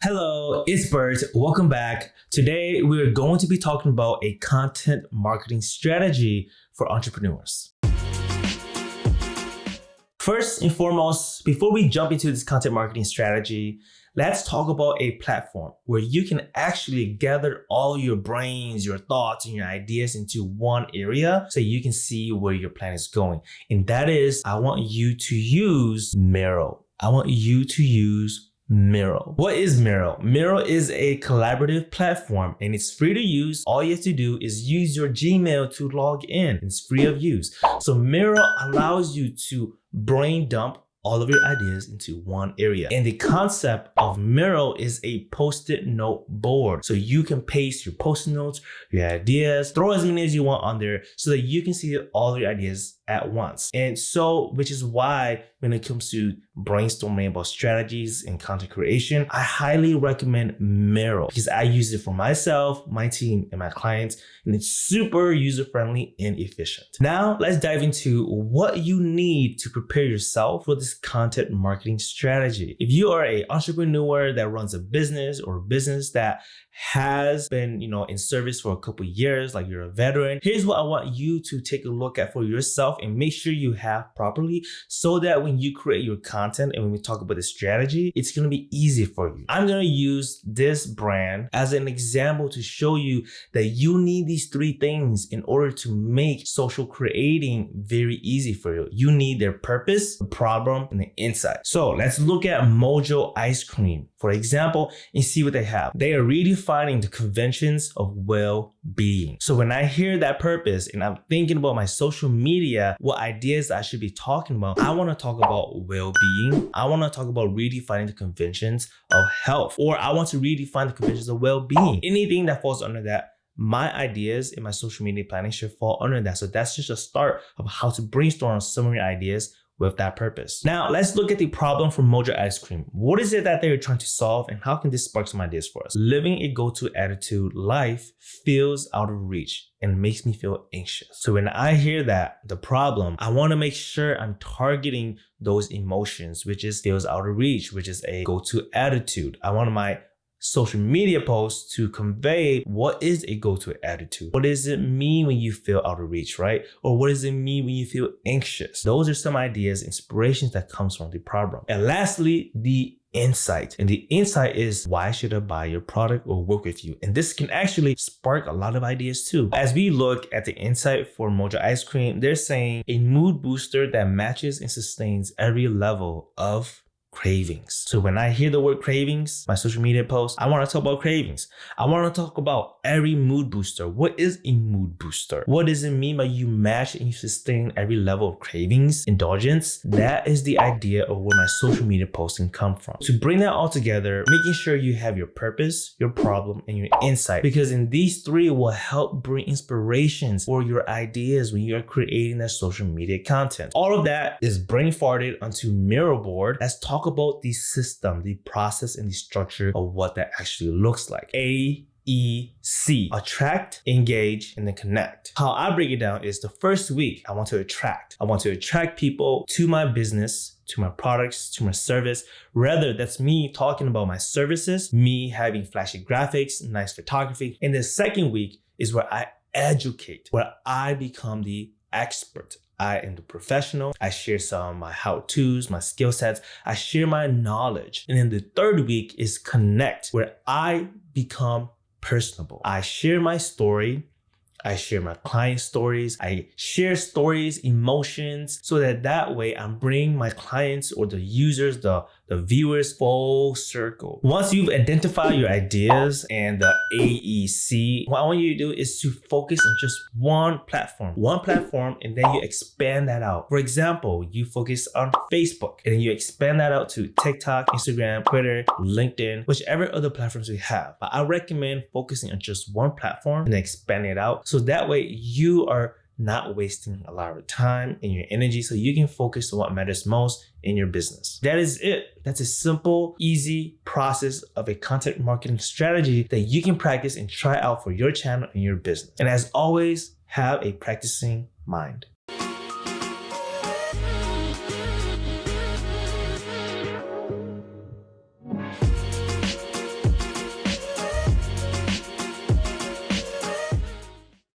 Hello, it's Bert. Welcome back. Today, we're going to be talking about a content marketing strategy for entrepreneurs. First and foremost, before we jump into this content marketing strategy, let's talk about a platform where you can actually gather all your brains, your thoughts, and your ideas into one area so you can see where your plan is going. And that is, I want you to use Miro. Miro. What is Miro? Miro is a collaborative platform and it's free to use. All you have to do is use your Gmail to log in. It's free of use. So Miro allows you to brain dump all of your ideas into one area. And the concept of Miro is a post-it note board. So you can paste your post-it notes, your ideas, throw as many as you want on there so that you can see all your ideas at once. And so, which is why when it comes to brainstorming about strategies and content creation, I highly recommend Miro because I use it for myself, my team, and my clients, and it's super user-friendly and efficient. Now, let's dive into what you need to prepare yourself for this content marketing strategy. If you are an entrepreneur that runs a business or a business that has been, in service for a couple of years, like you're a veteran, here's what I want you to take a look at for yourself and make sure you have properly so that when you create your content and when we talk about the strategy, it's going to be easy for you. I'm going to use this brand as an example to show you that you need these three things in order to make social creating very easy for you. You need their purpose, the problem, and the insight. So let's look at Mojo Ice Cream, for example, and see what they have. They are redefining the conventions of well-being. So when I hear that purpose and I'm thinking about my social media, what ideas I should be talking about, I want to talk about well-being. I want to talk about redefining the conventions of health, or I want to redefine the conventions of well-being. Anything that falls under that, my ideas in my social media planning should fall under that. So that's just a start of how to brainstorm some of your ideas with that purpose. Now, let's look at the problem for Mojo Ice Cream. What is it that they're trying to solve and how can this spark some ideas for us? Living a go-to attitude life feels out of reach and makes me feel anxious. So when I hear that, the problem, I want to make sure I'm targeting those emotions, which is feels out of reach, which is a go-to attitude. I want my social media posts to convey what is a go-to attitude. What does it mean when you feel out of reach, right? Or what does it mean when you feel anxious? Those are some ideas, inspirations that comes from the problem. And lastly, the insight. And the insight is, why should I buy your product or work with you? And this can actually spark a lot of ideas too. As we look at the insight for Mojo Ice Cream, they're saying a mood booster that matches and sustains every level of cravings. So when I hear the word cravings, my social media posts, I want to talk about cravings. I want to talk about every mood booster. What is a mood booster? What does it mean by you match and you sustain every level of cravings, indulgence? That is the idea of where my social media posts can come from. To bring that all together, making sure you have your purpose, your problem, and your insight, because in these three will help bring inspirations for your ideas when you are creating that social media content. All of that is brain farted onto Miro board. Let's talk about the system, the process, and the structure of what that actually looks like. AEC. Attract, engage, and then connect. How I break it down is the first week, I want to attract people to my business, to my products, to my service. Rather, that's me talking about my services, me having flashy graphics, nice photography. And the second week is where I educate, where I become the expert. I am the professional. I share some of my how-tos, my skill sets. I share my knowledge. And then the third week is connect, where I become personable. I share my story. I share my client stories. I share stories, emotions, so that way I'm bringing my clients or the users, the viewers full circle. Once you've identified your ideas and the AEC, what I want you to do is to focus on just one platform, and then you expand that out. For example, you focus on Facebook and then you expand that out to TikTok, Instagram, Twitter, LinkedIn, whichever other platforms we have. But I recommend focusing on just one platform and then expanding it out. So that way you are not wasting a lot of time and your energy so you can focus on what matters most in your business. That is it. That's a simple, easy process of a content marketing strategy that you can practice and try out for your channel and your business. And as always, have a practicing mind.